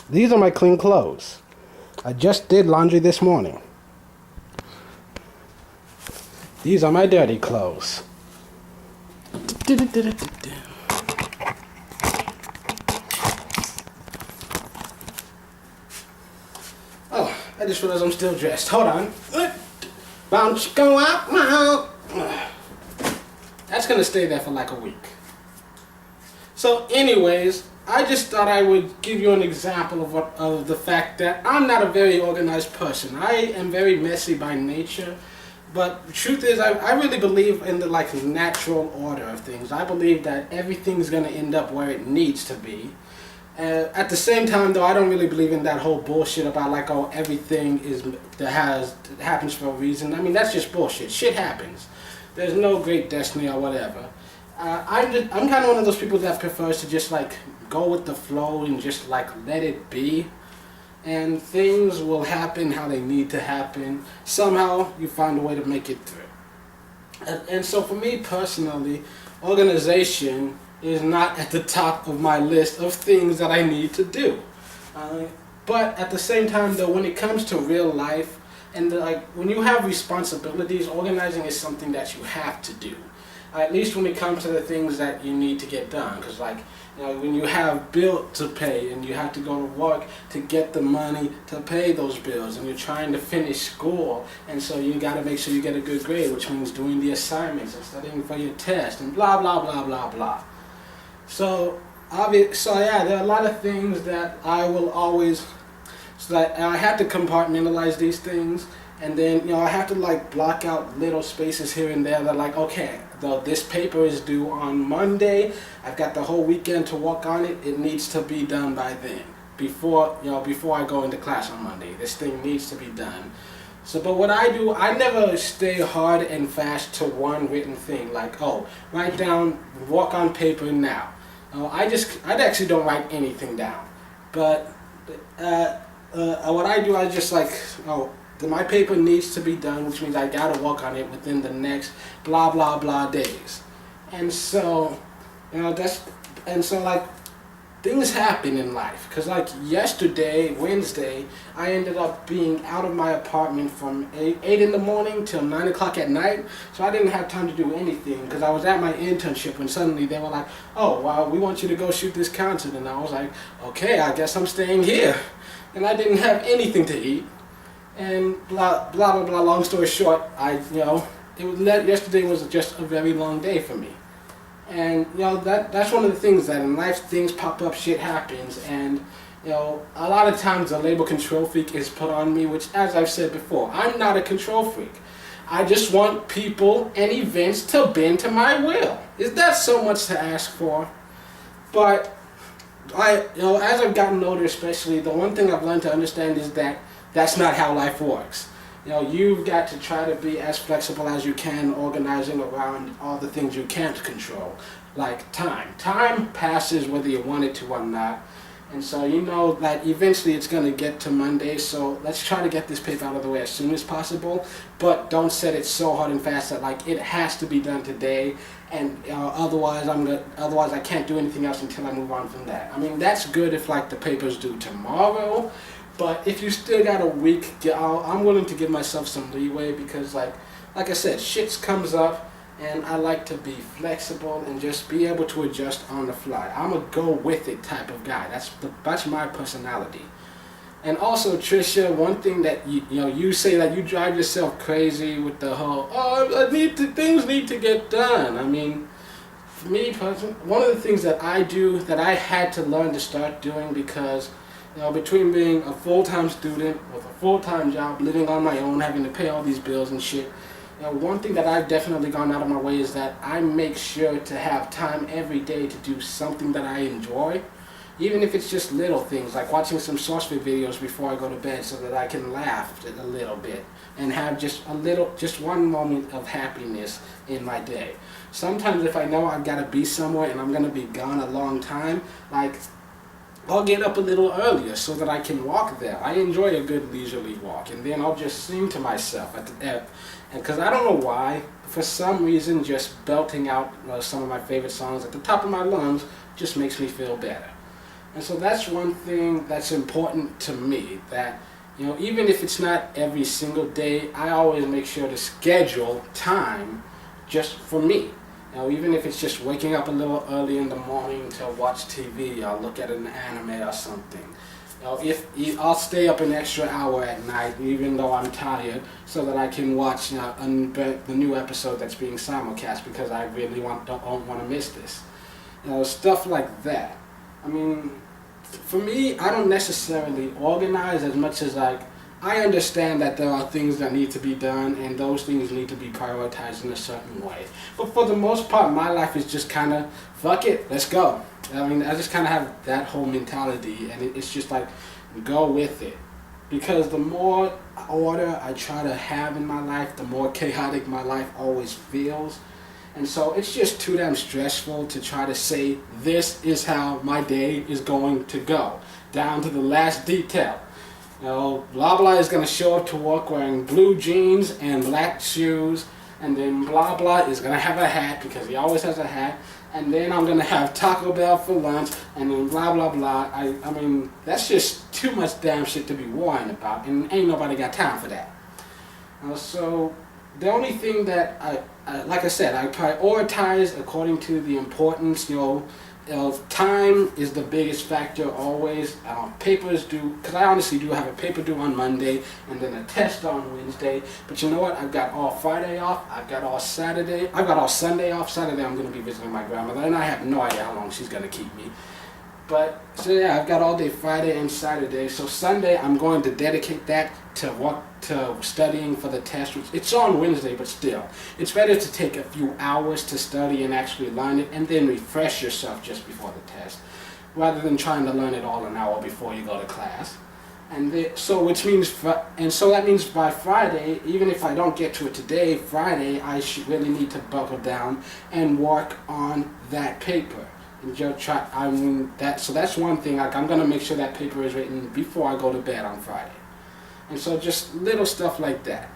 These are my clean clothes. I just did laundry this morning. These are my dirty clothes. Oh, I just realized I'm still dressed. Hold on. Bounce, go out. That's gonna stay there for like a week. So anyways, I just thought I would give you an example of the fact that I'm not a very organized person. I am very messy by nature, but the truth is I really believe in the like natural order of things. I believe that everything's gonna end up where it needs to be. At the same time, though, I don't really believe in that whole bullshit about like, oh, everything happens for a reason. I mean, that's just bullshit. Shit happens. There's no great destiny or whatever. I'm kind of one of those people that prefers to just like go with the flow and just like let it be, and things will happen how they need to happen. Somehow you find a way to make it through. And so for me personally, organization is not at the top of my list of things that I need to do. But at the same time, though, when it comes to real life and like when you have responsibilities, organizing is something that you have to do. At least when it comes to the things that you need to get done, because like, you know, when you have bills to pay and you have to go to work to get the money to pay those bills, and you're trying to finish school, and so you got to make sure you get a good grade, which means doing the assignments and studying for your test and blah blah blah blah blah. So yeah, there are a lot of things that I will always, so that I have to compartmentalize these things, and then, you know, I have to like block out little spaces here and there that like, okay, though this paper is due on Monday, I've got the whole weekend to work on it, it needs to be done by then. Before I go into class on Monday, this thing needs to be done. So, but what I do, I never stay hard and fast to one written thing, like, oh, write down, work on paper now. I actually don't write anything down. But what I do, I just like, oh, my paper needs to be done, which means I gotta work on it within the next blah blah blah days. And so, you know, like things happen in life. Cause like yesterday, Wednesday, I ended up being out of my apartment from 8 in the morning till 9 o'clock at night. So I didn't have time to do anything because I was at my internship when suddenly they were like, oh, well, we want you to go shoot this concert. And I was like, okay, I guess I'm staying here. And I didn't have anything to eat. And blah blah blah blah. Long story short, yesterday was just a very long day for me. And you know that's one of the things that in life, things pop up, shit happens, and you know a lot of times the label control freak is put on me, which, as I've said before, I'm not a control freak. I just want people and events to bend to my will. Is that so much to ask for? But as I've gotten older, especially, the one thing I've learned to understand is that that's not how life works. You know, you've got to try to be as flexible as you can, organizing around all the things you can't control, like time. Time passes whether you want it to or not. And so you know that eventually it's going to get to Monday, so let's try to get this paper out of the way as soon as possible, but don't set it so hard and fast that like it has to be done today, and otherwise I can't do anything else until I move on from that. I mean, that's good if like the paper's due tomorrow. But if you still got a week, I'm willing to give myself some leeway because, like I said, shit comes up, and I like to be flexible and just be able to adjust on the fly. I'm a go with it type of guy. That's my personality. And also, Trisha, one thing that you say that you drive yourself crazy with the whole things need to get done. I mean, for me personally, one of the things that I do that I had to learn to start doing because, you know, between being a full-time student with a full-time job, living on my own, having to pay all these bills and shit, you know, one thing that I've definitely gone out of my way is that I make sure to have time every day to do something that I enjoy, even if it's just little things, like watching some SourceFit videos before I go to bed so that I can laugh a little bit and have just one moment of happiness in my day. Sometimes if I know I've got to be somewhere and I'm going to be gone a long time, like, I'll get up a little earlier so that I can walk there. I enjoy a good leisurely walk, and then I'll just sing to myself and because I don't know why, for some reason, just belting out some of my favorite songs at the top of my lungs just makes me feel better. And so that's one thing that's important to me, that, even if it's not every single day, I always make sure to schedule time just for me. Even if it's just waking up a little early in the morning to watch TV or look at an anime or something. If I'll stay up an extra hour at night, even though I'm tired, so that I can watch the new episode that's being simulcast, because I really don't want to miss this. Stuff like that. I mean, for me, I don't necessarily organize as much as I understand that there are things that need to be done, and those things need to be prioritized in a certain way. But for the most part, my life is just kind of, fuck it, let's go. I mean, I just kind of have that whole mentality, and it's just like, go with it. Because the more order I try to have in my life, the more chaotic my life always feels. And so it's just too damn stressful to try to say, this is how my day is going to go, down to the last detail. Blah blah is gonna show up to work wearing blue jeans and black shoes, and then blah blah is gonna have a hat because he always has a hat, and then I'm gonna have Taco Bell for lunch, and then blah blah blah. I mean, that's just too much damn shit to be worrying about, and ain't nobody got time for that. So the only thing that like I said, I prioritize according to the importance. Time is the biggest factor always. Papers do, because I honestly do have a paper due on Monday and then a test on Wednesday. But you know what? I've got all Friday off. I've got all Saturday. I've got all Sunday off. Saturday I'm going to be visiting my grandmother, and I have no idea how long she's going to keep me. But so yeah, I've got all day Friday and Saturday. So Sunday I'm going to dedicate that to studying for the test. It's on Wednesday, but still, it's better to take a few hours to study and actually learn it, and then refresh yourself just before the test, rather than trying to learn it all an hour before you go to class. So that means by Friday, even if I don't get to it today, Friday I should really need to buckle down and work on that paper. So that's one thing. I'm gonna make sure that paper is written before I go to bed on Friday, and so just little stuff like that.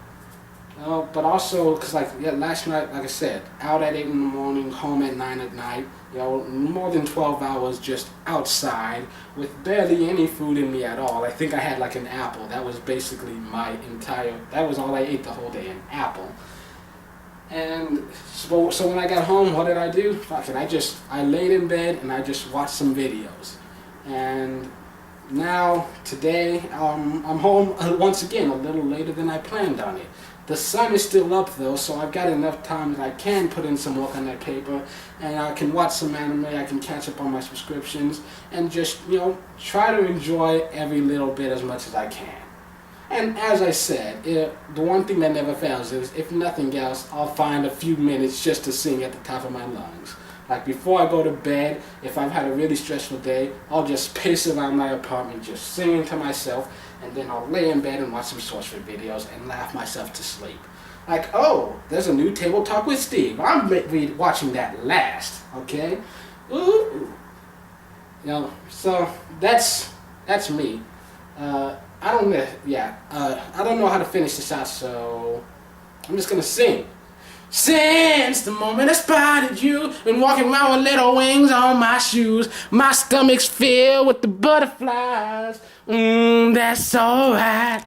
But also, cause last night, like I said, out at 8 in the morning, home at 9 at night. More than 12 hours just outside with barely any food in me at all. I think I had like an apple. That was basically that was all I ate the whole day, an apple. And so when I got home, what did I do? Fuck it, I laid in bed and I just watched some videos. And now, today, I'm home once again a little later than I planned on it. The sun is still up though, so I've got enough time that I can put in some work on that paper, and I can watch some anime, I can catch up on my subscriptions, and just, try to enjoy every little bit as much as I can. And as I said, the one thing that never fails is, if nothing else, I'll find a few minutes just to sing at the top of my lungs. Like before I go to bed, if I've had a really stressful day, I'll just pace around my apartment just singing to myself, and then I'll lay in bed and watch some sorcery videos and laugh myself to sleep. Like, oh, there's a new Table Talk with Steve. I'm watching that last, okay? Ooh. So that's me. I don't know how to finish this out, so I'm just gonna sing. Since the moment I spotted you, been walking around with little wings on my shoes, my stomach's filled with the butterflies. That's alright.